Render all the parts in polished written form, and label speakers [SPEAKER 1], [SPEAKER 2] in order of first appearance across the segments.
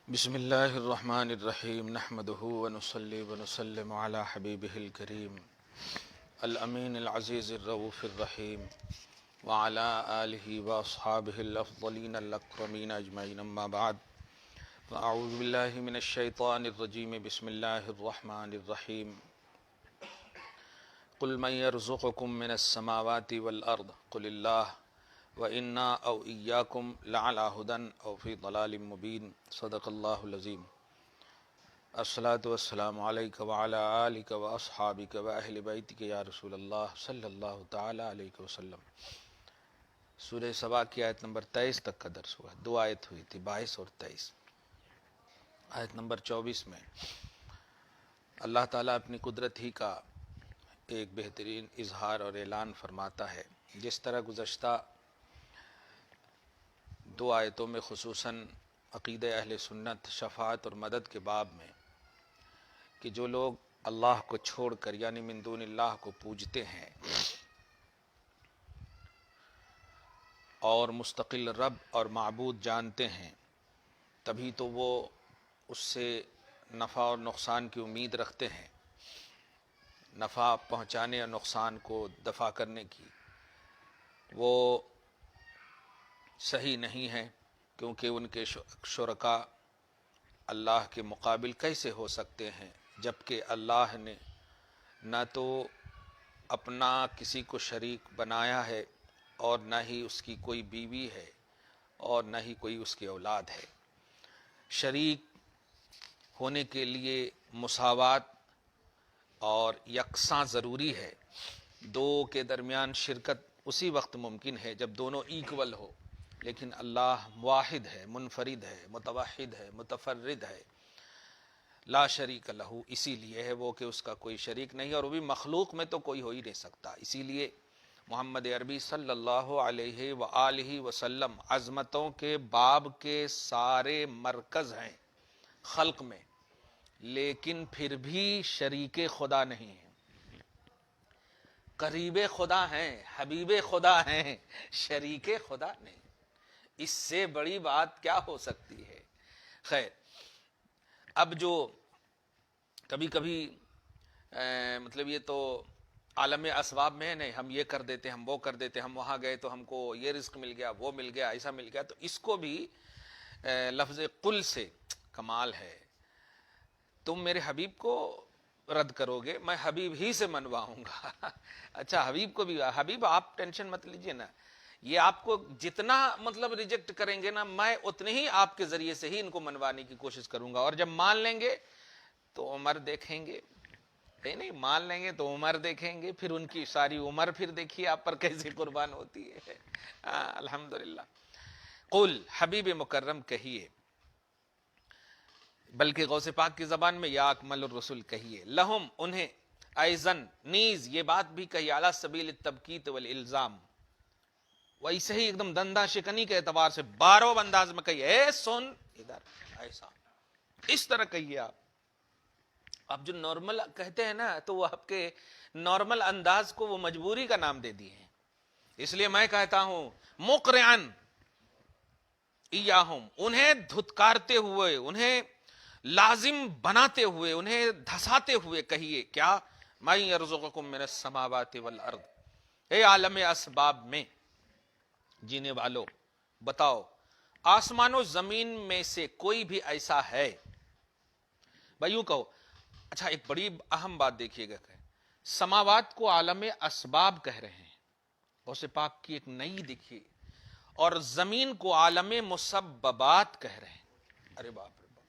[SPEAKER 1] بسم اللہ الرحمن الرحیم نحمده ونصلی ونسلم علی حبیبہ الکریم الامین العزیز الرؤوف الرحیم وعلی آلہ واصحابہ الافضلین الاکرمین اجمعین اما بعد فاعوذ باللہ من الشیطان الرجیم بسم اللہ الرحمن الرحیم قل من يرزقكم من السماوات والارض قل اللہ وَإِنَّا أَوْ إِيَّاكُمْ لَعَلَىٰ هُدًى أَوْ فِي ضَلَالٍ مُّبِينٍ صدق اللہ العظیم۔ الصلاۃ والسلام علیک وعلی آلک واصحابک واہل بیتک یا رسول اللہ صلی اللہ تعالی علیہ وسلم۔ سورہ سبا کی آیت نمبر 23 تک کا درس ہوا، دو آیت ہوئی تھی 22 اور 23۔ آیت نمبر 24 میں اللہ تعالیٰ اپنی قدرت ہی کا ایک بہترین اظہار اور اعلان فرماتا ہے، جس طرح گزشتہ دو آیتوں میں خصوصاً عقیدہ اہل سنت شفاعت اور مدد کے باب میں کہ جو لوگ اللہ کو چھوڑ کر یعنی من دون اللہ کو پوجتے ہیں اور مستقل رب اور معبود جانتے ہیں، تبھی تو وہ اس سے نفع اور نقصان کی امید رکھتے ہیں، نفع پہنچانے اور نقصان کو دفع کرنے کی۔ وہ صحیح نہیں ہے، کیونکہ ان کے شرکاء اللہ کے مقابل کیسے ہو سکتے ہیں، جبکہ اللہ نے نہ تو اپنا کسی کو شریک بنایا ہے اور نہ ہی اس کی کوئی بیوی ہے اور نہ ہی کوئی اس کی اولاد ہے۔ شریک ہونے کے لیے مساوات اور یکساں ضروری ہے۔ دو کے درمیان شرکت اسی وقت ممکن ہے جب دونوں ایکول ہو، لیکن اللہ واحد ہے، منفرد ہے، متوحد ہے، متفرد ہے، لا شریک لہو، اسی لیے ہے وہ کہ اس کا کوئی شریک نہیں، اور وہ بھی مخلوق میں تو کوئی ہو ہی نہیں سکتا۔ اسی لیے محمد عربی صلی اللہ علیہ وآلہ وسلم عظمتوں کے باب کے سارے مرکز ہیں خلق میں، لیکن پھر بھی شریک خدا نہیں ہیں، قریب خدا ہیں، حبیب خدا ہیں، شریک خدا نہیں۔ اس سے بڑی بات کیا ہو سکتی ہے؟ خیر، اب جو کبھی کبھی مطلب یہ تو عالم اسباب میں ہے، نہیں ہم یہ کر دیتے، ہم وہ کر دیتے، ہم وہاں گئے تو ہم کو یہ رزق مل گیا، وہ مل گیا، ایسا مل گیا، تو اس کو بھی لفظ قل سے کمال ہے۔ تم میرے حبیب کو رد کرو گے، میں حبیب ہی سے منواؤں گا۔ اچھا، حبیب کو بھی، حبیب آپ ٹینشن مت لیجئے نا، یہ آپ کو جتنا مطلب ریجیکٹ کریں گے نا، میں اتنے ہی آپ کے ذریعے سے ہی ان کو منوانے کی کوشش کروں گا، اور جب مان لیں گے تو عمر دیکھیں گے، نہیں مان لیں گے تو عمر دیکھیں گے، پھر ان کی ساری عمر پھر دیکھیے آپ پر کیسے قربان ہوتی ہے۔ الحمدللہ۔ قل، حبیب مکرم کہیے، بلکہ غوث پاک کی زبان میں یا اکمل الرسل کہیے، لہم انہیں، ایزن نیز یہ بات بھی کہی، علی سبیل التبکیت والالزام، ویسے ہی ایک دم دندہ شکنی کے اعتبار سے بارو انداز میں کہیے، اے سن ادھر، ایسا اس طرح کہیے۔ آپ جو نارمل کہتے ہیں نا، تو وہ آپ کے نارمل انداز کو وہ مجبوری کا نام دے دیے ہیں۔ اس لیے میں کہتا ہوں مقرعن ایاہم، انہیں دھتکارتے ہوئے، انہیں لازم بناتے ہوئے، انہیں دھساتے ہوئے کہیے، کیا؟ من یرزقکم من السماوات والارض، اے عالم اسباب میں جینے والو، بتاؤ آسمان و زمین میں سے کوئی بھی ایسا ہے؟ بھائی یوں کہو، اچھا ایک بڑی اہم بات دیکھیے گا، سماوات کو عالم اسباب کہہ رہے ہیں، غوث پاک کی ایک نئی دیکھیے، اور زمین کو عالم مسببات کہہ رہے ہیں۔ ارے باپ رے باپ،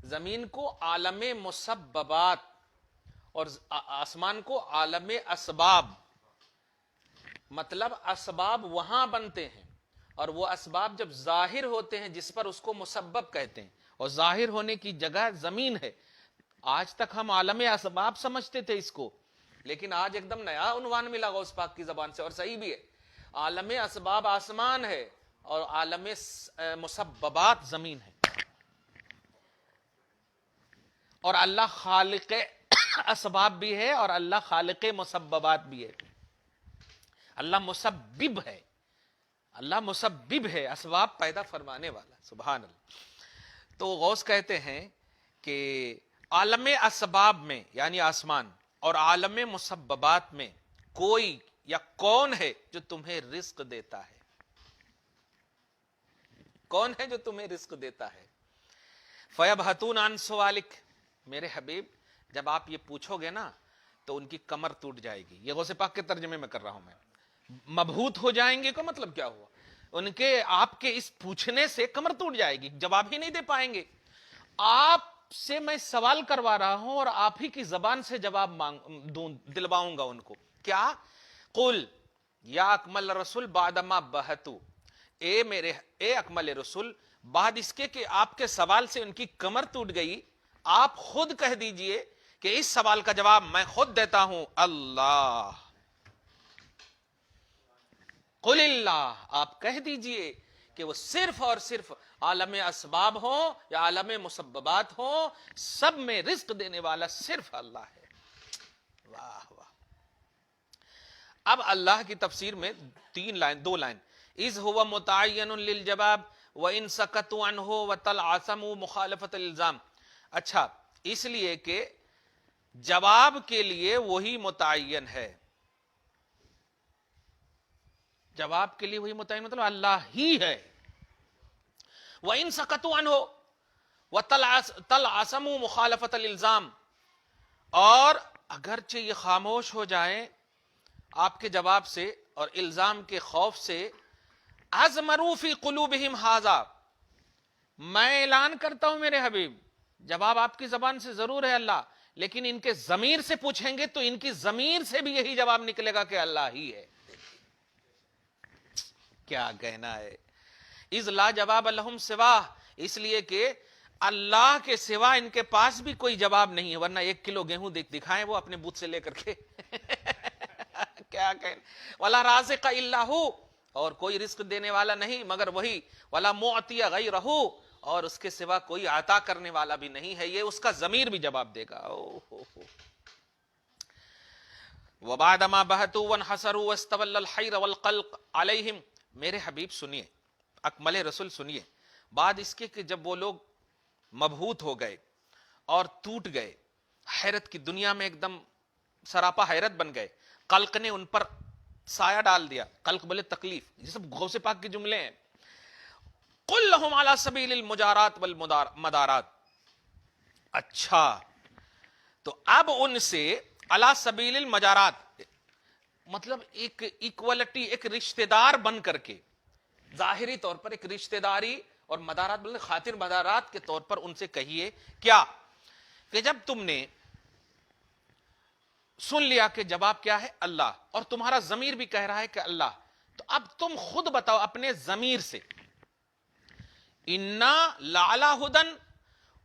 [SPEAKER 1] زمین کو عالم مسببات اور آسمان کو عالم اسباب، مطلب اسباب وہاں بنتے ہیں، اور وہ اسباب جب ظاہر ہوتے ہیں جس پر اس کو مسبب کہتے ہیں، اور ظاہر ہونے کی جگہ زمین ہے۔ آج تک ہم عالم اسباب سمجھتے تھے اس کو، لیکن آج ایک دم نیا عنوان ملا غوث پاک کی زبان سے، اور صحیح بھی ہے۔ عالم اسباب آسمان ہے اور عالم مسببات زمین ہے، اور اللہ خالق اسباب بھی ہے اور اللہ خالق مسببات بھی ہے۔ اللہ مسبب ہے، اللہ مسبب ہے، اسباب پیدا فرمانے والا، سبحان اللہ۔ تو غوث کہتے ہیں کہ عالم اسباب میں یعنی آسمان اور عالم مسببات میں کوئی یا کون ہے جو تمہیں رزق دیتا ہے؟ کون ہے جو تمہیں رزق دیتا ہے؟ فَيَبْحَثُونَ عَنْ سُؤَالِكَ، میرے حبیب جب آپ یہ پوچھو گے نا تو ان کی کمر ٹوٹ جائے گی۔ یہ غوث پاک کے ترجمے میں کر رہا ہوں میں۔ مبہوت ہو جائیں گے کا مطلب کیا ہوا؟ ان کے آپ کے اس پوچھنے سے کمر ٹوٹ جائے گی، جواب ہی نہیں دے پائیں گے۔ آپ سے میں سوال کروا رہا ہوں اور آپ ہی کی زبان سے جواب دلواؤں گا ان کو۔ کیا؟ قل یا اکمل رسول بعدما بہتو، اے اکمل رسول بعد اس کے کہ آپ کے سوال سے ان کی کمر ٹوٹ گئی، آپ خود کہہ دیجئے کہ اس سوال کا جواب میں خود دیتا ہوں، اللہ۔ قل اللہ، آپ کہہ دیجئے کہ وہ صرف اور صرف عالم اسباب ہو یا عالم مسببات ہو، سب میں رزق دینے والا صرف اللہ ہے۔ واہ واہ۔ اب اللہ کی تفسیر میں دو لائن، اذ هو متعین للجواب وان سکتوا عنہ وتلعثموا مخالفت الالزام۔ اچھا، اس لیے کہ جواب کے لیے وہی متعین ہے، جواب کے لیے وہی متعین مطلب اللہ ہی ہے۔ وَإِن سَكَتُوا عَنْهُ وَتَلْعَثَمُوا مُخَالَفَةَ الْإِلْزَامِ، اور اگرچہ یہ خاموش ہو جائیں آپ کے جواب سے اور الزام کے خوف سے، أَزْمَرُوا فِي قُلُوبِهِمْ هَذَا، میں اعلان کرتا ہوں میرے حبیب، جواب آپ کی زبان سے ضرور ہے اللہ، لیکن ان کے ضمیر سے پوچھیں گے تو ان کی ضمیر سے بھی یہی جواب نکلے گا کہ اللہ ہی ہے۔ کیا کہنا ہے؟ اذ لا جواب لہم سواہ، اس لیے کہ اللہ کے سوا ان کے پاس بھی کوئی جواب نہیں ہے، ورنہ 1 کلو گیہوں دکھائیں وہ اپنے بوتھ سے لے کر کے کیا کہنا، ولا رازق الا ہو، اور کوئی رزق دینے والا نہیں مگر وہی، ولا معطی غیرہ، اور اس کے سوا کوئی عطا کرنے والا بھی نہیں ہے، یہ اس کا ضمیر بھی جواب دے گا۔ وبعد ما بہتوا وانحسروا واستول الحیر والقلق علیہم، میرے حبیب سنیے، اکمل رسول سنیے، بعد اس کے کہ جب وہ لوگ مبہوت ہو گئے اور ٹوٹ گئے، حیرت کی دنیا میں ایک دم سراپا حیرت بن گئے، قلق نے ان پر سایہ ڈال دیا، قلق بولے تکلیف، یہ سب غوث پاک کے جملے ہیں۔ قل لہم علی سبیل المجارات والمدارات، اچھا تو اب ان سے علی سبیل المجارات مطلب ایک ایکوالٹی، ایک رشتہ دار بن کر کے، ظاہری طور پر ایک رشتہ داری، اور مدارات بولے خاطر مدارات کے طور پر ان سے کہیے کیا کہ جب تم نے سن لیا کہ جواب کیا ہے اللہ، اور تمہارا ضمیر بھی کہہ رہا ہے کہ اللہ، تو اب تم خود بتاؤ اپنے ضمیر سے، انا لعلی ہدن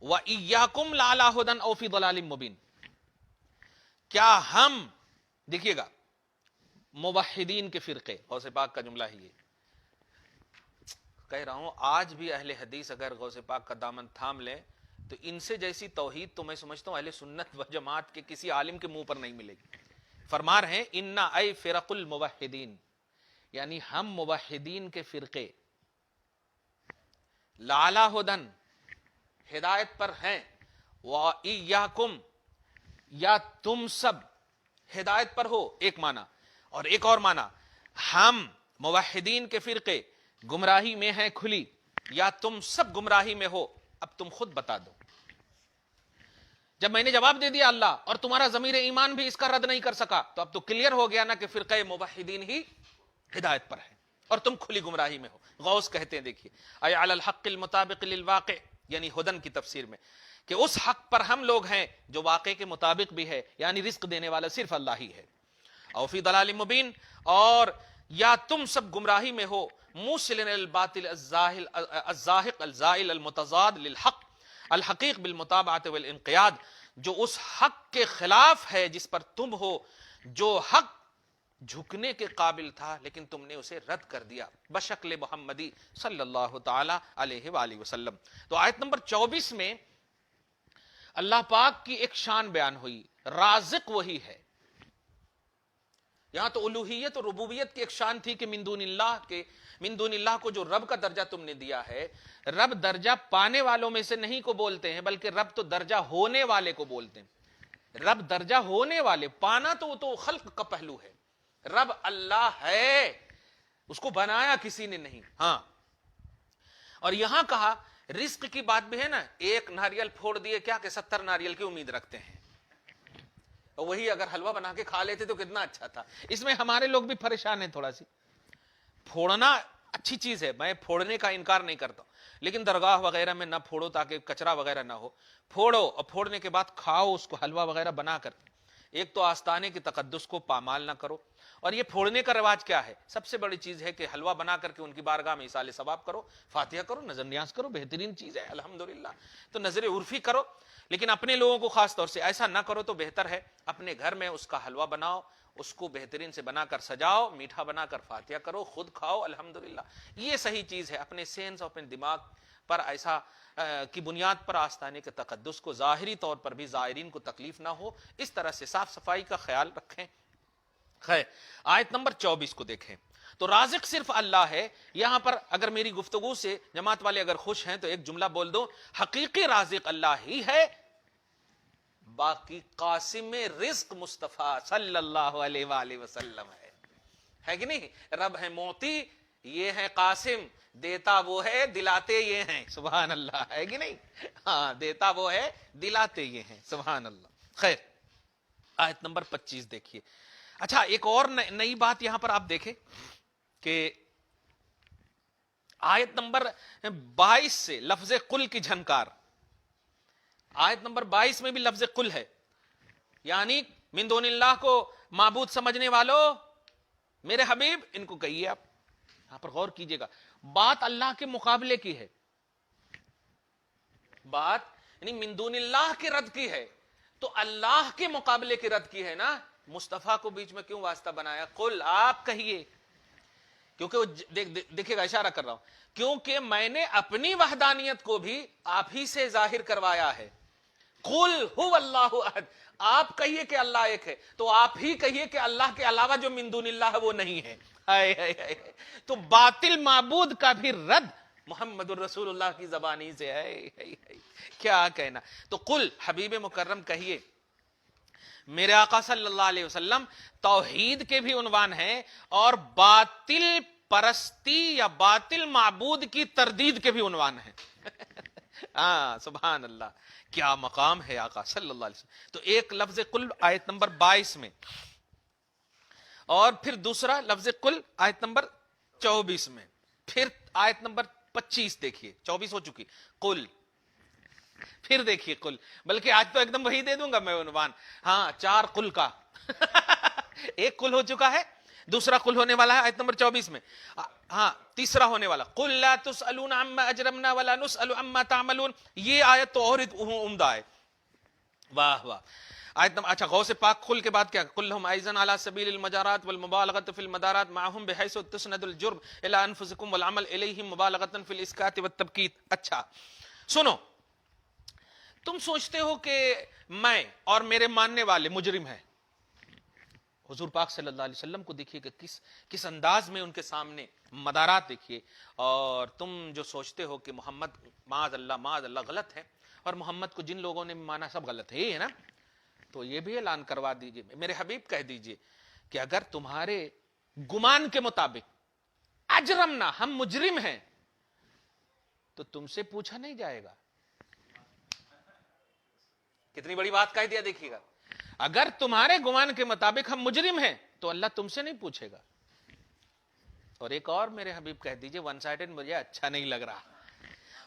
[SPEAKER 1] و ایاکم لعلی ہدن او فی ضلال مبین، کیا ہم، دیکھیے گا موحدین کے فرقے، غوث پاک کا جملہ ہی ہے، کہہ رہا ہوں آج بھی اہل حدیث اگر غوث پاک کا دامن تھام لیں تو ان سے جیسی توحید تو میں سمجھتا ہوں اہل سنت و جماعت کے کسی عالم کے منہ پر نہیں ملے گی۔ فرما رہے ہیں انا ای فرق الموحدین، یعنی ہم موحدین کے فرقے، لعلی ہدن ہدایت پر ہیں، وَإِيَّاكُمْ یا تم سب ہدایت پر ہو، ایک معنی، اور ایک اور معنی ہم موحدین کے فرقے گمراہی میں ہیں کھلی، یا تم سب گمراہی میں ہو، اب تم خود بتا دو۔ جب میں نے جواب دے دیا اللہ، اور تمہارا ضمیر ایمان بھی اس کا رد نہیں کر سکا، تو اب تو کلیئر ہو گیا نا کہ فرقہ موحدین ہی ہدایت پر ہے اور تم کھلی گمراہی میں ہو۔ غوث کہتے ہیں دیکھیے، اے علی الحق المطابق للواقع، یعنی ہدن کی تفسیر میں کہ اس حق پر ہم لوگ ہیں جو واقع کے مطابق بھی ہے، یعنی رزق دینے والا صرف اللہ ہی ہے، او فی ضلال مبین، اور یا تم سب گمراہی میں ہو، موصلن الباطل الزاہق الزائل المتضاد للحق الحقیق بالمتابعت والانقیاد، جو اس حق کے خلاف ہے جس پر تم ہو، جو حق جھکنے کے قابل تھا لیکن تم نے اسے رد کر دیا، بشکل محمدی صلی اللہ تعالی علیہ وآلہ وسلم۔ تو آیت نمبر 24 میں اللہ پاک کی ایک شان بیان ہوئی، رازق وہی ہے، یہاں تو الوہیت اور ربوبیت کی ایک شان تھی کہ من دون اللہ کو جو رب کا درجہ تم نے دیا ہے، رب درجہ پانے والوں میں سے نہیں کو بولتے ہیں، بلکہ رب تو درجہ ہونے والے کو بولتے ہیں۔ رب درجہ ہونے والے، پانا تو وہ تو خلق کا پہلو ہے۔ رب اللہ ہے، اس کو بنایا کسی نے نہیں۔ ہاں، اور یہاں کہا رزق کی بات بھی ہے نا، ایک ناریل پھوڑ دیے کیا کہ 70 ناریل کی امید رکھتے ہیں، اور وہی اگر حلوہ بنا کے کھا لیتے تو کتنا اچھا تھا۔ اس میں ہمارے لوگ بھی پریشان ہیں تھوڑا سی۔ پھوڑنا اچھی چیز ہے، میں پھوڑنے کا انکار نہیں کرتا، لیکن درگاہ وغیرہ میں نہ پھوڑو تاکہ کچرا وغیرہ نہ ہو۔ پھوڑو اور پھوڑنے کے بعد کھاؤ اس کو حلوہ وغیرہ بنا کر۔ ایک تو آستانے کی تقدس کو پامال نہ کرو، اور یہ پھوڑنے کا رواج کیا ہے؟ سب سے بڑی چیز ہے کہ حلوہ بنا کر کے ان کی بارگاہ میں ایصال ثواب کرو، فاتحہ کرو، نظر نیاز کرو، بہترین چیز ہے الحمدللہ۔ تو نظر عرفی کرو، لیکن اپنے لوگوں کو خاص طور سے ایسا نہ کرو تو بہتر ہے۔ اپنے گھر میں اس کا حلوہ بناؤ، اس کو بہترین سے بنا کر سجاؤ، میٹھا بنا کر فاتحہ کرو، خود کھاؤ الحمدللہ۔ یہ صحیح چیز ہے۔ اپنے سینس اور اپنے دماغ پر ایسا کی بنیاد پر آستانے کے تقدس کو ظاہری طور پر بھی زائرین کو تکلیف نہ ہو، اس طرح سے صاف صفائی کا خیال رکھیں۔ خیر، آیت نمبر 24 کو دیکھیں تو رازق صرف اللہ ہے۔ یہاں پر اگر میری گفتگو سے جماعت والے اگر خوش ہیں تو ایک جملہ بول دو، حقیقی رازق اللہ ہی ہے، باقی قاسم رزق مصطفیٰ صلی اللہ علیہ وآلہ وسلم ہے کہ نہیں؟ رب ہے موتی، یہ ہے قاسم، دیتا وہ ہے، دلاتے یہ ہیں، سبحان اللہ، ہے کہ نہیں؟ ہاں، دیتا وہ ہے، دلاتے یہ ہیں، سبحان اللہ۔ خیر، آیت نمبر 25 دیکھیے۔ اچھا، ایک اور نئی بات یہاں پر آپ دیکھیں کہ آیت نمبر 22 سے لفظ قل کی جھنکار، آیت نمبر 22 میں بھی لفظ قل ہے، یعنی من دون اللہ کو معبود سمجھنے والوں، میرے حبیب ان کو کہیے۔ آپ یہاں پر غور کیجئے گا، بات اللہ کے مقابلے کی ہے، بات یعنی من دون اللہ کے رد کی ہے، تو اللہ کے مقابلے کی رد کی ہے نا۔ مصطفیٰ کو بیچ میں کیوں واسطہ بنایا؟ قل، آپ کہیے، کیونکہ وہ دیکھیے گا اشارہ کر رہا ہوں، کیونکہ میں نے اپنی وحدانیت کو بھی آپ ہی سے ظاہر کروایا ہے۔ قل هو اللہ احد، آپ کہیے کہ اللہ ایک ہے، تو آپ ہی کہیے کہ اللہ کے علاوہ جو من دون اللہ ہے وہ نہیں ہے۔ تو باطل معبود کا بھی رد محمد الرسول اللہ کی زبانی سے ہے۔ کیا کہنا؟ تو قل، حبیب مکرم کہیے، میرے آقا صلی اللہ علیہ وسلم توحید کے بھی عنوان ہیں اور باطل پرستی یا باطل معبود کی تردید کے بھی عنوان ہیں۔ ہاں، سبحان اللہ، کیا مقام ہے آقا صلی اللہ علیہ وسلم۔ تو ایک لفظ قل آیت نمبر 22 میں، اور پھر دوسرا لفظ قل آیت نمبر 24 میں، پھر آیت نمبر 25 دیکھیے، 24 ہو چکی، قل، پھر دیکھیے قل، بلکہ آج تو ایک دم وہی دے دوں گا میں عنوان۔ ہاں، 4 قل کا ایک قل ہو چکا ہے، دوسرا قل ہونے والا ہے آیت نمبر 24 میں، ہاں تیسرا ہونے والا قل لا تسألون عما اجرمنا ولا نسأل عما تعملون، یہ آیت تو اور عمدہ ہے۔ واہ واہ، آیت نمبر، اچھا غوث پاک قل کے بعد کیا؟ قل لهم ايضا على سبيل المجارات والمبالغه في المدارات معهم بحيث تسند الجرم الى انفسكم والعمل اليهم مبالغه في الاسكات والتبكيت۔ اچھا سنو، تم سوچتے ہو کہ میں اور میرے ماننے والے مجرم ہیں۔ حضور پاک صلی اللہ علیہ وسلم کو دیکھیے کہ کس انداز میں ان کے سامنے مدارات دیکھیے، اور تم جو سوچتے ہو کہ محمد معاذ اللہ غلط ہے، اور محمد کو جن لوگوں نے مانا سب غلط ہے نا، تو یہ بھی اعلان کروا دیجئے، میرے حبیب کہہ دیجئے کہ اگر تمہارے گمان کے مطابق اجرمنا، ہم مجرم ہیں، تو تم سے پوچھا نہیں جائے گا۔ کتنی بڑی بات کہہ دیا، دیکھیے گا، اگر تمہارے گمان کے مطابق ہم مجرم ہیں تو اللہ تم سے نہیں پوچھے گا۔ اور ایک اور میرے حبیب کہہ دیجئے، ون سائیڈڈ مجھے اچھا نہیں لگ رہا،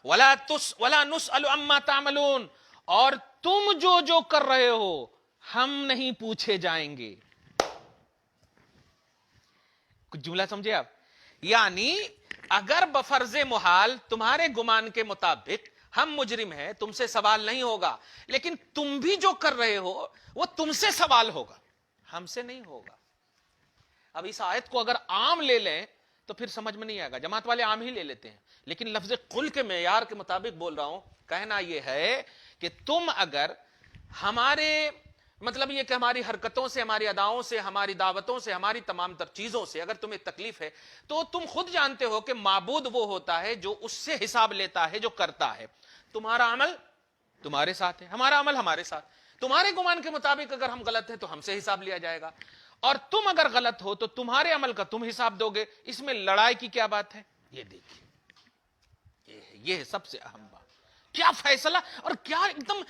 [SPEAKER 1] وَلَا نُسْأَلُ عَمَّا تَعْمَلُونَ، اور تم جو کر رہے ہو ہم نہیں پوچھے جائیں گے۔ کچھ جملہ سمجھے آپ؟ یعنی اگر بفرض محال تمہارے گمان کے مطابق ہم مجرم ہیں، تم سے سوال نہیں ہوگا، لیکن تم بھی جو کر رہے ہو وہ تم سے سوال ہوگا، ہم سے نہیں ہوگا۔ اب اس آیت کو اگر عام لے لیں تو پھر سمجھ میں نہیں آئے گا، جماعت والے عام ہی لے لیتے ہیں، لیکن لفظ قل کے معیار کے مطابق بول رہا ہوں۔ کہنا یہ ہے کہ تم اگر ہمارے مطلب یہ کہ ہماری حرکتوں سے، ہماری اداؤں سے، ہماری دعوتوں سے، ہماری تمام تر چیزوں سے اگر تمہیں تکلیف ہے تو تم خود جانتے ہو کہ معبود وہ ہوتا ہے جو اس سے حساب لیتا ہے، جو کرتا ہے. تمہارا عمل تمہارے ساتھ ہے، ہمارا عمل ہمارے ساتھ. تمہارے گمان کے مطابق اگر ہم غلط ہیں تو ہم سے حساب لیا جائے گا، اور تم اگر غلط ہو تو تمہارے عمل کا تم حساب دو گے. اس میں لڑائی کی کیا بات ہے؟ یہ دیکھیے، یہ ہے سب سے اہم بات. کیا فیصلہ اور کیا ایک دم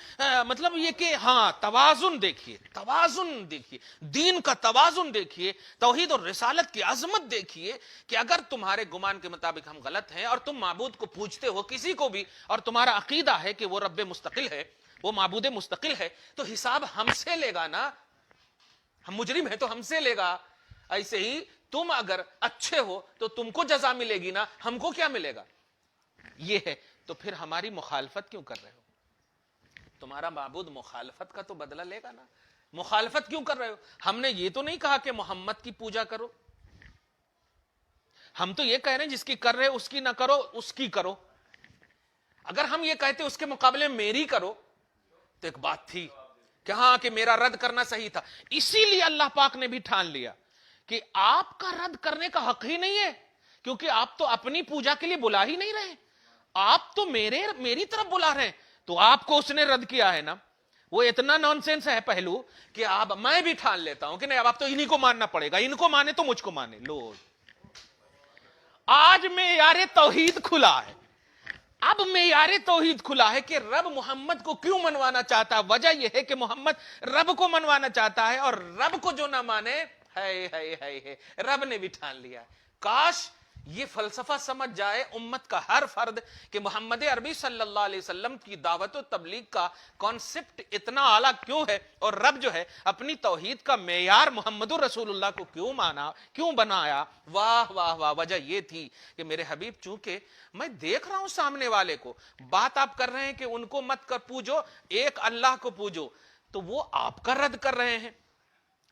[SPEAKER 1] مطلب یہ کہ ہاں توازن دیکھیے، توازن دیکھیے، دین کا توازن دیکھیے، توحید اور رسالت کی عظمت دیکھیے کہ اگر تمہارے گمان کے مطابق ہم غلط ہیں اور تم معبود کو پوجتے ہو کسی کو بھی، اور تمہارا عقیدہ ہے کہ وہ رب مستقل ہے، وہ معبود مستقل ہے، تو حساب ہم سے لے گا نا. ہم مجرم ہیں تو ہم سے لے گا. ایسے ہی تم اگر اچھے ہو تو تم کو جزا ملے گی نا، ہم کو کیا ملے گا؟ یہ ہے. تو پھر ہماری مخالفت کیوں کر رہے ہو؟ تمہارا معبود مخالفت کا تو بدلہ لے گا نا. مخالفت کیوں کر رہے ہو؟ ہم نے یہ تو نہیں کہا کہ محمد کی پوجا کرو، ہم تو یہ کہہ رہے ہیں جس کی کر رہے اس کی نہ کرو، اس کی کرو. اگر ہم یہ کہتے اس کے مقابلے میں میری کرو تو ایک بات تھی کہ ہاں کہ میرا رد کرنا صحیح تھا. اسی لیے اللہ پاک نے بھی ٹھان لیا کہ آپ کا رد کرنے کا حق ہی نہیں ہے، کیونکہ آپ تو اپنی پوجا کے لیے بلا ہی نہیں رہے، آپ تو میری طرف بلا رہے ہیں. تو آپ کو اس نے رد کیا ہے نا. وہ اتنا نان سینس ہے پہلو کہ آپ، میں بھی ٹھان لیتا ہوں کہ نہیں اب آپ تو انہی کو ماننا پڑے گا، ان کو مانے تو مجھ کو مانے. لو آج معیار توحید کھلا ہے. اب معیار توحید کھلا ہے کہ رب محمد کو کیوں منوانا چاہتا ہے. وجہ یہ ہے کہ محمد رب کو منوانا چاہتا ہے، اور رب کو جو نہ مانے ہے رب نے بھی ٹھان لیا. کاش یہ فلسفہ سمجھ جائے امت کا ہر فرد کہ محمد عربی صلی اللہ علیہ وسلم کی دعوت و تبلیغ کا کانسیپٹ اتنا اعلیٰ کیوں ہے، اور رب جو ہے اپنی توحید کا معیار محمد رسول اللہ کو کیوں مانا، کیوں بنایا. واہ واہ واہ. وجہ یہ تھی کہ میرے حبیب، چونکہ میں دیکھ رہا ہوں سامنے والے کو، بات آپ کر رہے ہیں کہ ان کو مت کر پوجو، ایک اللہ کو پوجو، تو وہ آپ کا رد کر رہے ہیں.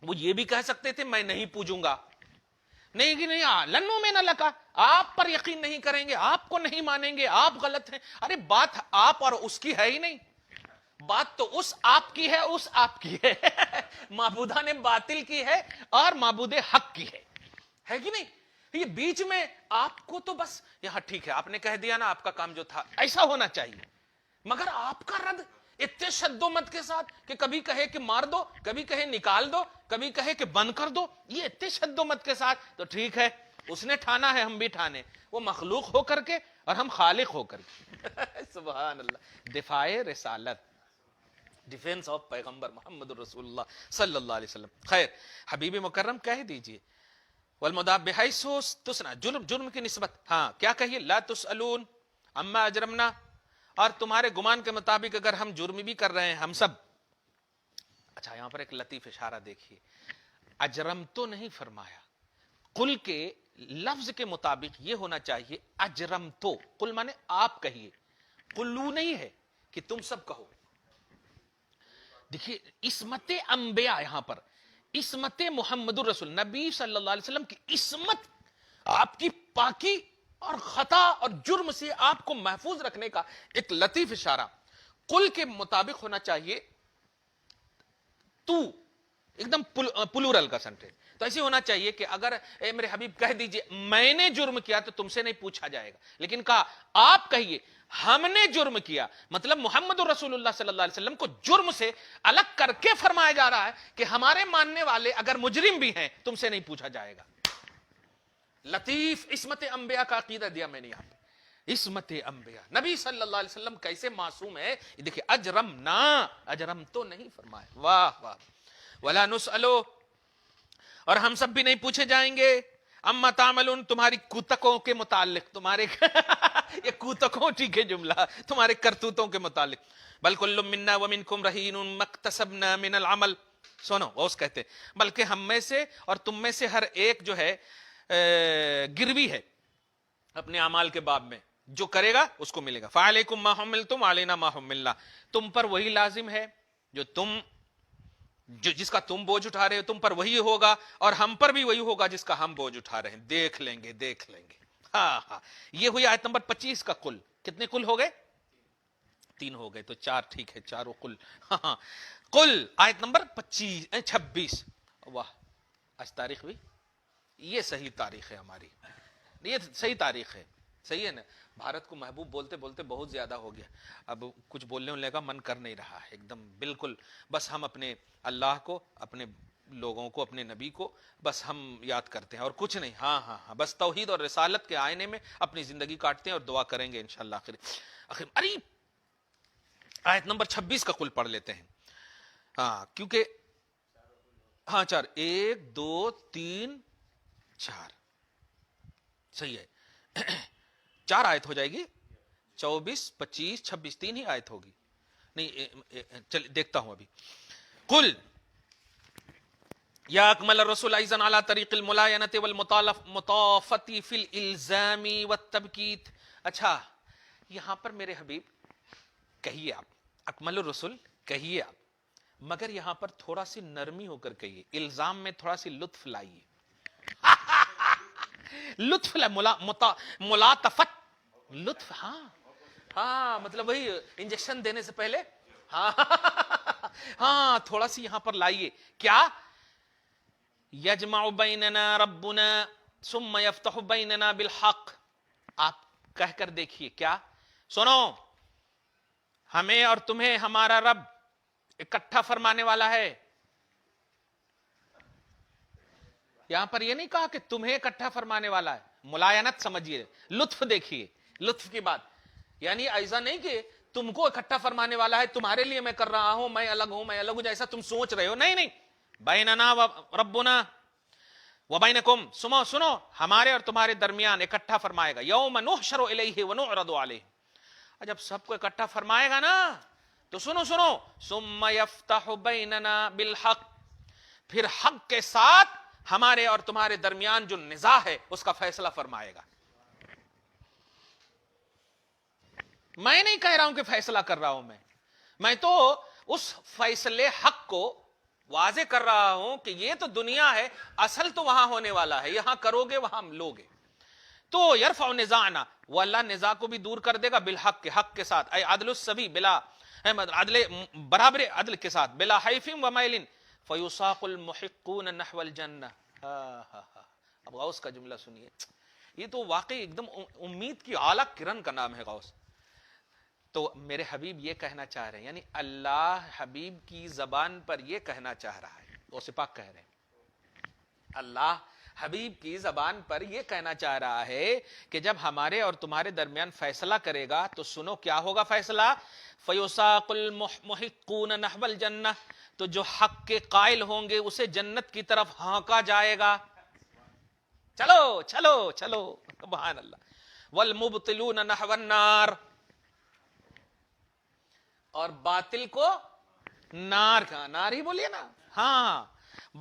[SPEAKER 1] وہ یہ بھی کہہ سکتے تھے میں نہیں پوجوں گا، نہیں کہ نہیں لنو میں نہ لگا، آپ پر یقین نہیں کریں گے، آپ کو نہیں مانیں گے، آپ غلط ہیں. ارے بات آپ اور اس کی ہے ہی نہیں، بات تو اس آپ کی ہے، اس آپ کی ہے. معبودان باطل کی ہے اور معبود حق کی ہے کہ نہیں؟ یہ بیچ میں آپ کو تو بس یہاں ٹھیک ہے آپ نے کہہ دیا نا، آپ کا کام جو تھا ایسا ہونا چاہیے، مگر آپ کا رد اتنے شد و مت کے ساتھ کہ کبھی کہے کہ مار دو، کبھی کہے نکال دو، کبھی کہے کہ بند کر دو، یہ اتنے شد و مت کے ساتھ. تو ٹھیک ہے اس نے ٹھانا ہے ہم بھی ٹھانے، وہ مخلوق ہو کر کے اور ہم خالق ہو کر کے. سبحان اللہ. دفاع رسالت، ڈیفینس آف پیغمبر محمد رسول اللہ صلی اللہ علیہ وسلم. خیر حبیب مکرم کہہ دیجئے والمداب بحیث تسنا، جرم کی نسبت. ہاں کیا کہیے؟ لا تسألون اما اجرمنا، اور تمہارے گمان کے مطابق اگر ہم جرم بھی کر رہے ہیں ہم سب. اچھا یہاں پر ایک لطیف اشارہ دیکھیے، اجرم تو نہیں فرمایا، قل کے لفظ کے مطابق یہ ہونا چاہیے اجرم تو. قل مانے آپ کہیے، قلو نہیں ہے کہ تم سب کہو. دیکھیے عصمت انبیاء، یہاں پر عصمت محمد الرسول، نبی صلی اللہ علیہ وسلم کی عصمت، آپ کی پاکی اور خطا اور جرم سے آپ کو محفوظ رکھنے کا ایک لطیف اشارہ. قل کے مطابق ہونا چاہیے تو، ایک دم پلورل کا سینٹینس. تو ایسے ہونا چاہیے کہ اگر اے میرے حبیب کہہ دیجئے میں نے جرم کیا تو تم سے نہیں پوچھا جائے گا، لیکن کہا آپ کہیے ہم نے جرم کیا، مطلب محمد رسول اللہ صلی اللہ علیہ وسلم کو جرم سے الگ کر کے فرمایا جا رہا ہے کہ ہمارے ماننے والے اگر مجرم بھی ہیں تم سے نہیں پوچھا جائے گا. لطیف عصمت انبیاء کا عقیدہ دیا میں نے یہاں پہ. عصمت انبیاء، نبی صلی اللہ علیہ وسلم کیسے معصوم ہے. دیکھیں اجرم نا، اجرم تو نہیں فرمایا. واہ واہ. ولا نسألو، اور ہم سب بھی نہیں پوچھے جائیں گے، اما تعملون، تمہاری کوتکوں کے متعلق، تمہارے یہ کوتکوں ٹھیک ہے جملہ، تمہارے کرتوتوں کے متعلق. بل کل منا ومنکم رہین مکتسبنا من العمل. سنو غوث کہتے بلکہ ہم میں سے اور تم میں سے ہر ایک جو ہے گروی ہے اپنے اعمال کے باب میں، جو کرے گا اس کو ملے گا. فعلیکم ما حملتم علینا ما حملنا، تم پر وہی لازم ہے جو جس کا تم بوجھ اٹھا رہے ہو، تم پر وہی ہوگا، اور ہم پر بھی وہی ہوگا جس کا ہم بوجھ اٹھا رہے ہیں. دیکھ لیں گے دیکھ لیں گے. ہاں ہاں. یہ ہوئی آیت نمبر 25 کا کل. کتنے کل ہو گئے؟ 3 ہو گئے تو 4 ٹھیک ہے، 4 قل. ہاں قل آیت نمبر 26. واہ آج تاریخ بھی یہ صحیح تاریخ ہے ہماری، یہ صحیح تاریخ ہے، صحیح ہے نا. بھارت کو محبوب بولتے بولتے بہت زیادہ ہو گیا، اب کچھ بولنے کا من کر نہیں رہا ہے ایک دم بالکل. بس ہم اپنے اللہ کو، اپنے لوگوں کو، اپنے نبی کو بس ہم یاد کرتے ہیں اور کچھ نہیں. ہاں ہاں ہاں بس توحید اور رسالت کے آئینے میں اپنی زندگی کاٹتے ہیں اور دعا کریں گے انشاءاللہ. آخر ارے آیت نمبر 26 کا قل پڑھ لیتے ہیں. ہاں کیونکہ ہاں 4 1 2 3 4 صحیح ہے. 4 آیت ہو جائے گی، 24 25 26 3 ہی آیت ہوگی. نہیں چل دیکھتا ہوں ابھی. قل یا اکمل الرسول ایضا علی طریق الملاینۃ والمطافۃ فی الالزام والتبکیت. اچھا یہاں پر میرے حبیب کہیے آپ اکمل الرسول کہیے آپ، مگر یہاں پر تھوڑا سی نرمی ہو کر کہیے، الزام میں تھوڑا سی لطف لائیے. لطف ملاطفت لطف. ہاں ہاں مطلب وہی انجیکشن دینے سے پہلے ہاں ہاں تھوڑا سی یہاں پر لائیے. کیا یجمع بیننا ربنا ثم یفتح بیننا بالحق. آپ کہہ کر دیکھیے، کیا سنو، ہمیں اور تمہیں ہمارا رب اکٹھا فرمانے والا ہے. یہاں پر یہ نہیں کہا کہ تمہیں اکٹھا فرمانے والا ہے، ملائنت سمجھیے، لطف دیکھیے، لطف کی بات. یعنی ایسا نہیں کہ تم کو اکٹھا فرمانے والا ہے، تمہارے لیے میں کر رہا ہوں، میں الگ ہوں میں الگ ہوں جیسا تم سوچ رہے ہو. نہیں نہیں، بیننا و ربنا و بینکم، سنو ہمارے اور تمہارے درمیان اکٹھا فرمائے گا. یوم نحشر الیہ ونعرض علیہ. جب سب کو اکٹھا فرمائے گا نا تو سنو ثم یفتح بیننا بالحق، پھر حق کے ساتھ ہمارے اور تمہارے درمیان جو نزاع ہے اس کا فیصلہ فرمائے گا. میں نہیں کہہ رہا ہوں کہ فیصلہ کر رہا ہوں میں تو اس فیصلے حق کو واضح کر رہا ہوں کہ یہ تو دنیا ہے، اصل تو وہاں ہونے والا ہے، یہاں کرو گے وہاں لوگے. تو یرفع نزاعنا، وہ اللہ نزاع کو بھی دور کر دے گا بالحق کے، حق کے ساتھ. اے عدل السبی، بلا عدل برابر عدل کے ساتھ، بلا حیف و میل فیساق المحقون نحو الجنہ. اب غوث کا جملہ سنیے، یہ تو واقعی ایک دم امید کی اعلیٰ کرن کا نام ہے غوث. تو میرے حبیب یہ کہنا چاہ رہے ہیں، یعنی اللہ حبیب کی زبان پر یہ کہنا چاہ رہا ہے، غوث پاک کہہ رہے ہیں اللہ حبیب کی زبان پر یہ کہنا چاہ رہا ہے کہ جب ہمارے اور تمہارے درمیان فیصلہ کرے گا تو سنو کیا ہوگا فیصلہ. فیساق المحقون نحو الجنہ، تو جو حق کے قائل ہوں گے اسے جنت کی طرف ہانکا جائے گا. چلو چلو چلو سبحان اللہ. والمبطلون نحو النار، اور باطل کو نار کا، نار ہی بولیے نا، ہاں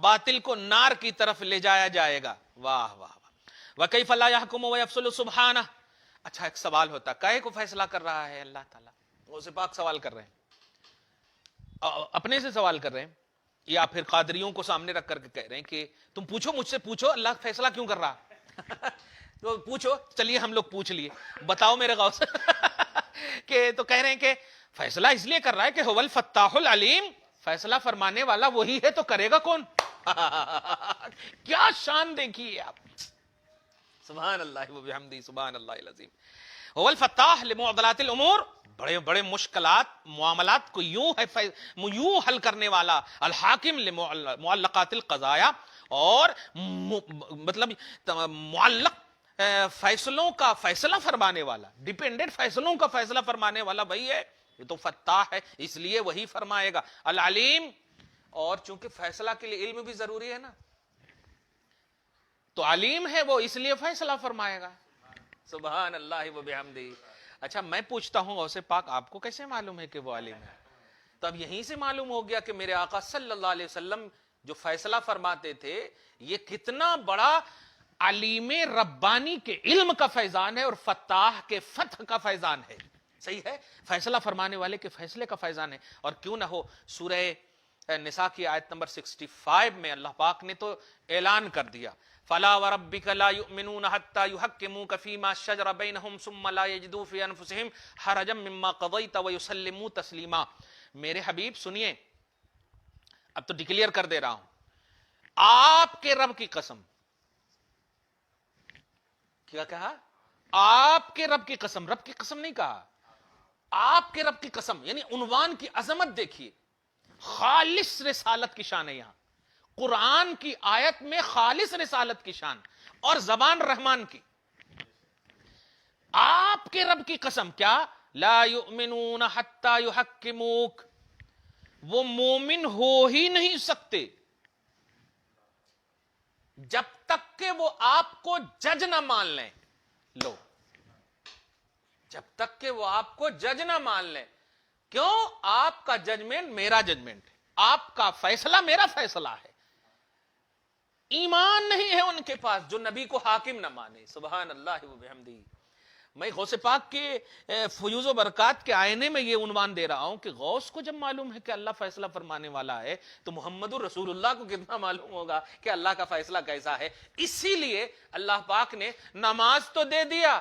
[SPEAKER 1] باطل کو نار کی طرف لے جایا جائے گا. واہ واہ واہ. وَكَيْفَ لَا يَحْكُمُ وَيَفْصُلُ سُبْحَانَهُ. اچھا ایک سوال ہوتا، کاہے کو فیصلہ کر رہا ہے اللہ تعالیٰ؟ غوث پاک سوال کر رہے ہیں، اپنے سے سوال کر رہے ہیں یا پھر قادریوں کو سامنے رکھ کر کے کہہ رہے ہیں کہ تم پوچھو مجھ سے، پوچھو اللہ فیصلہ کیوں کر رہا تو پوچھو. چلیے ہم لوگ پوچھ لیے، بتاؤ میرے غوث کہ تو کہہ رہے ہیں کہ فیصلہ اس لیے کر رہا ہے کہ هو الفتاح العلیم، فیصلہ فرمانے والا وہی ہے تو کرے گا کون؟ کیا شان دیکھیے آپ، سبحان اللہ و بحمدہ سبحان اللہ العظیم. هو الفتاح لمعضلات الامور، بڑے بڑے مشکلات معاملات کو یوں حل کرنے والا. الحاکم لمعلقات القضایا، اور مطلب معلق فیصلوں کا فیصلہ فرمانے والا، ڈیپینڈنٹ فیصلوں کا فیصلہ فرمانے والا وہی ہے، یہ تو فتاح ہے اس لیے وہی فرمائے گا. العلیم، اور چونکہ فیصلہ کے لیے علم بھی ضروری ہے نا، تو علیم ہے وہ اس لیے فیصلہ فرمائے گا. سبحان اللہ و بحمدہ. اچھا میں پوچھتا ہوں غوث پاک آپ کو کیسے معلوم ہے کہ وہ علیم ہے؟ تو اب یہیں سے معلوم ہو گیا کہ میرے آقا صلی اللہ علیہ وسلم جو فیصلہ فرماتے تھے یہ کتنا بڑا علیم ربانی کے علم کا فیضان ہے اور فتاح کے فتح کا فیضان ہے. صحیح ہے، فیصلہ فرمانے والے کے فیصلے کا فیضان ہے. اور کیوں نہ ہو سورہ نساء کی آیت نمبر 65 میں اللہ پاک نے تو اعلان کر دیا فَلَا وَرَبِّكَ لَا يُؤْمِنُونَ حَتَّى يُحَكِّمُوكَ فِي مَا شَجَرَ بَيْنَهُمْ ثُمَّ لَا يَجِدُوا فِي أَنفُسِهِمْ حَرَجًا مِّمَّا قَضَيْتَ وَيُسَلِّمُوا تَسْلِيمًا. میرے حبیب سنیے، اب تو ڈکلیئر کر دے رہا ہوں، آپ کے رب کی قسم. کیا کہا؟ آپ کے رب کی قسم. رب کی قسم نہیں کہا، آپ کے رب کی قسم. یعنی عنوان کی عظمت دیکھیے، خالص رسالت کی شان ہے یہاں. قرآن کی آیت میں خالص رسالت کی شان اور زبان رحمان کی. آپ کے رب کی قسم. کیا؟ لا یؤمنون حتی یحکموک، وہ مومن ہو ہی نہیں سکتے جب تک کہ وہ آپ کو جج نہ مان لیں. لو، جب تک کہ وہ آپ کو جج نہ مان لیں. کیوں؟ آپ کا ججمنٹ میرا ججمنٹ ہے، آپ کا فیصلہ میرا فیصلہ ہے. ایمان نہیں ہے ان کے پاس جو نبی کو حاکم نہ مانے. سبحان اللہ و بحمدہ. میں غوث پاک کے فیوز و برکات کے آئینے میں یہ عنوان دے رہا ہوں کہ غوث کو جب معلوم ہے کہ اللہ فیصلہ فرمانے والا ہے تو محمد الرسول اللہ کو کتنا معلوم ہوگا کہ اللہ کا فیصلہ کیسا ہے. اسی لیے اللہ پاک نے نماز تو دے دیا،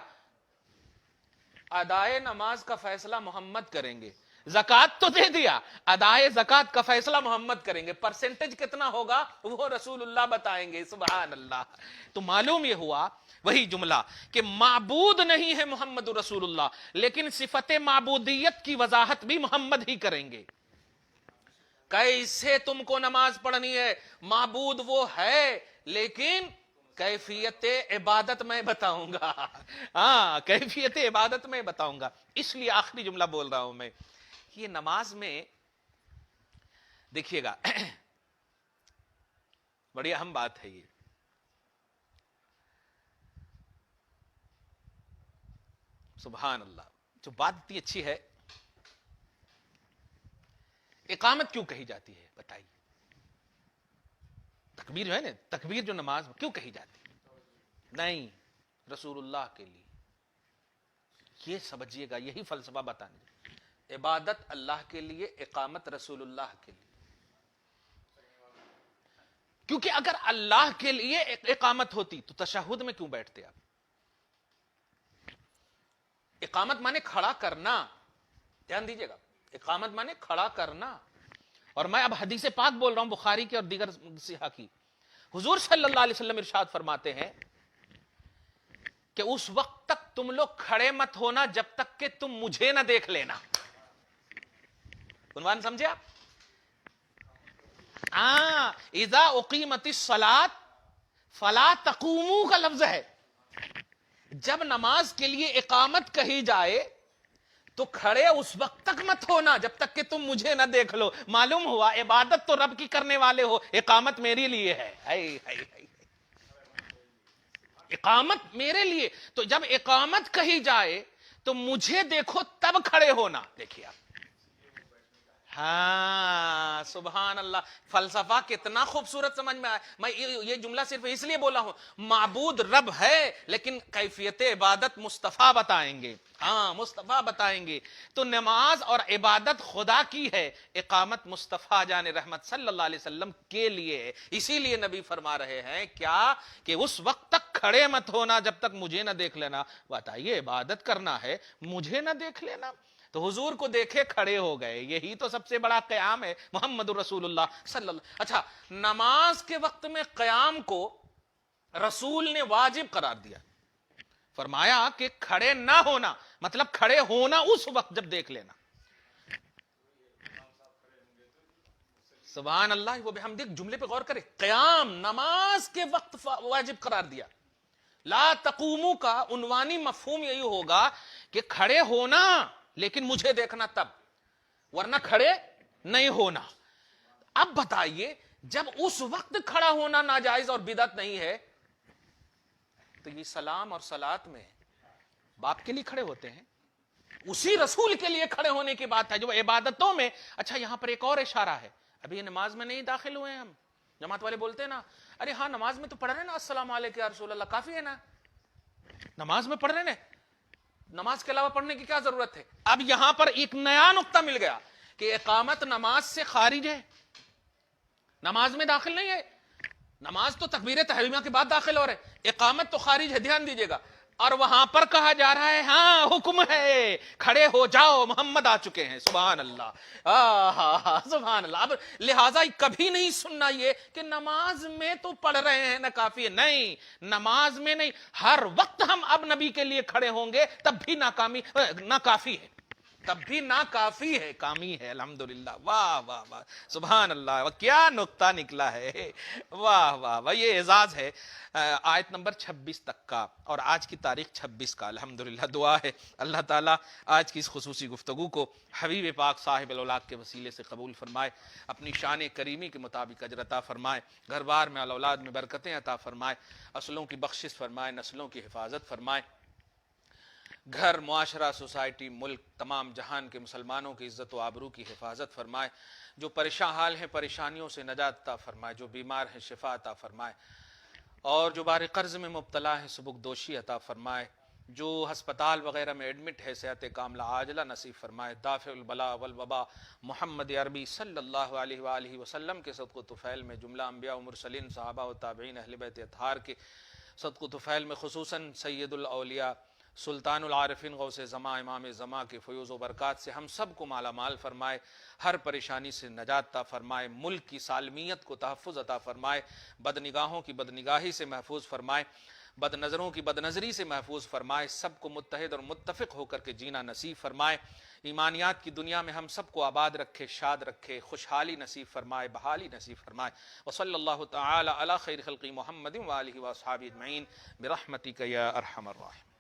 [SPEAKER 1] ادائے نماز کا فیصلہ محمد کریں گے. زکات تو دے دیا، ادائے زکات کا فیصلہ محمد کریں گے. پرسنٹیج کتنا ہوگا وہ رسول اللہ بتائیں گے. سبحان اللہ. تو معلوم یہ ہوا وہی جملہ کہ معبود نہیں ہے محمد رسول اللہ، لیکن صفت معبودیت کی وضاحت بھی محمد ہی کریں گے. کیسے تم کو نماز پڑھنی ہے؟ معبود وہ ہے لیکن کیفیت عبادت میں بتاؤں گا. ہاں، کیفیت عبادت میں بتاؤں گا. اس لیے آخری جملہ بول رہا ہوں میں، یہ نماز میں دیکھیے گا بڑی اہم بات ہے. یہ سبحان اللہ، جو بات اتنی اچھی ہے. اقامت کیوں کہی جاتی ہے بتائیے؟ تکبیر جو ہے نا، تکبیر جو نماز میں کیوں کہی جاتی ہے؟ نہیں، رسول اللہ کے لیے. یہ سمجھیے گا، یہی فلسفہ بتانے. عبادت اللہ کے لیے، اقامت رسول اللہ کے لیے. کیونکہ اگر اللہ کے لیے اقامت ہوتی تو تشہد میں کیوں بیٹھتے آپ؟ اقامت مانے کھڑا کرنا. دھیان دیجیے گا، اقامت مانے کھڑا کرنا. اور میں اب حدیث پاک بول رہا ہوں، بخاری کی اور دیگر صحیح کی. حضور صلی اللہ علیہ وسلم ارشاد فرماتے ہیں کہ اس وقت تک تم لوگ کھڑے مت ہونا جب تک کہ تم مجھے نہ دیکھ لینا. عنوان سمجھے آپ؟ اذا اقیمت الصلاۃ فلا تقوموا کا لفظ ہے. جب نماز کے لیے اقامت کہی جائے تو کھڑے اس وقت تک مت ہونا جب تک کہ تم مجھے نہ دیکھ لو. معلوم ہوا عبادت تو رب کی کرنے والے ہو، اقامت میرے لیے ہے. اقامت میرے لیے. تو جب اقامت کہی جائے تو مجھے دیکھو تب کھڑے ہونا. دیکھیے آپ، ہاں سبحان اللہ. فلسفہ کتنا خوبصورت سمجھ میں آیا. میں یہ جملہ صرف اس لیے بولا ہوں، معبود رب ہے لیکن کیفیت عبادت مصطفیٰ بتائیں گے. ہاں، مصطفیٰ بتائیں گے. تو نماز اور عبادت خدا کی ہے، اقامت مصطفیٰ جان رحمت صلی اللہ علیہ وسلم کے لیے ہے. اسی لیے نبی فرما رہے ہیں کیا کہ اس وقت تک کھڑے مت ہونا جب تک مجھے نہ دیکھ لینا. بتائیے، عبادت کرنا ہے، مجھے نہ دیکھ لینا. تو حضور کو دیکھے کھڑے ہو گئے. یہی تو سب سے بڑا قیام ہے محمد رسول اللہ صلی اللہ. اچھا، نماز کے وقت میں قیام کو رسول نے واجب قرار دیا. فرمایا کہ کھڑے نہ ہونا مطلب کھڑے ہونا اس وقت جب دیکھ لینا. سبحان اللہ وہ بحمدہ. جملے پہ غور کرے. قیام نماز کے وقت واجب قرار دیا. لا تقوموا کا عنوانی مفہوم یہی ہوگا کہ کھڑے ہونا لیکن مجھے دیکھنا تب، ورنہ کھڑے نہیں ہونا. اب بتائیے، جب اس وقت کھڑا ہونا ناجائز اور بدعت نہیں ہے تو یہ سلام اور صلات میں باپ کے لیے کھڑے ہوتے ہیں، اسی رسول کے لیے کھڑے ہونے کی بات ہے جو عبادتوں میں. اچھا، یہاں پر ایک اور اشارہ ہے. ابھی یہ نماز میں نہیں داخل ہوئے ہم. جماعت والے بولتے ہیں نا، ارے ہاں نماز میں تو پڑھ رہے ہیں نا السلام علیکم یا رسول اللہ، کافی ہے نا، نماز میں پڑھ رہے ہیں، نماز کے علاوہ پڑھنے کی کیا ضرورت ہے؟ اب یہاں پر ایک نیا نقطہ مل گیا کہ اقامت نماز سے خارج ہے. نماز میں داخل نہیں ہے. نماز تو تکبیر تحریمہ کے بعد داخل ہو رہے, اقامت تو خارج ہے, دھیان دیجیے گا. اور وہاں پر کہا جا رہا ہے ہاں حکم ہے کھڑے ہو جاؤ محمد آ چکے ہیں. سبحان اللہ, سبحان اللہ. اب لہٰذا کبھی نہیں سننا یہ کہ نماز میں تو پڑھ رہے ہیں نا کافی ہے. نہیں, نماز میں نہیں, ہر وقت ہم اب نبی کے لیے کھڑے ہوں گے تب بھی ناکافی ہے, تب بھی ناکافی ہے, کامی ہے. الحمدللہ, واہ واہ واہ, سبحان اللہ, کیا نقطہ نکلا ہے, واہ واہ واہ. یہ اعزاز ہے آیت نمبر 26 تک کا, اور آج کی تاریخ 26 کا. الحمدللہ, دعا ہے اللہ تعالیٰ آج کی اس خصوصی گفتگو کو حبیب پاک صاحب الاولاد کے وسیلے سے قبول فرمائے, اپنی شان کریمی کے مطابق اجر عطا فرمائے, گھر بار میں اولاد میں برکتیں عطا فرمائے, اصلوں کی بخشش فرمائے, نسلوں کی حفاظت فرمائے, گھر, معاشرہ, سوسائٹی, ملک, تمام جہان کے مسلمانوں کی عزت و آبرو کی حفاظت فرمائے. جو پریشان حال ہیں پریشانیوں سے نجات عطا فرمائے, جو بیمار ہیں شفا عطا فرمائے, اور جو بار قرض میں مبتلا ہیں سبکدوشی عطا فرمائے, جو ہسپتال وغیرہ میں ایڈمٹ ہے صحت کاملہ عاجلہ نصیب فرمائے. دافع البلاء والوبا محمد عربی صلی اللہ علیہ وآلہ وسلم کے صدق و طفیل میں جملہ انبیاء و مرسلین, صحابہ و تابعین, اہل بیت اطہار کے صدق و طفیل میں خصوصاً سید الاولیاء سلطان العارفین غوث زماں امام زماں کے فیوز و برکات سے ہم سب کو مالا مال فرمائے, ہر پریشانی سے نجات عطا فرمائے, ملک کی سالمیت کو تحفظ عطا فرمائے, بدنگاہوں کی بدنگاہی سے محفوظ فرمائے, بد نظروں کی بد نظری سے محفوظ فرمائے, سب کو متحد اور متفق ہو کر کے جینا نصیب فرمائے, ایمانیات کی دنیا میں ہم سب کو آباد رکھے, شاد رکھے, خوشحالی نصیب فرمائے, بحالی نصیب فرمائے. وصلی اللہ تعالی علی خیر خلق محمد وآلہ واصحابہ اجمعین برحمتک یا ارحم الراحمین.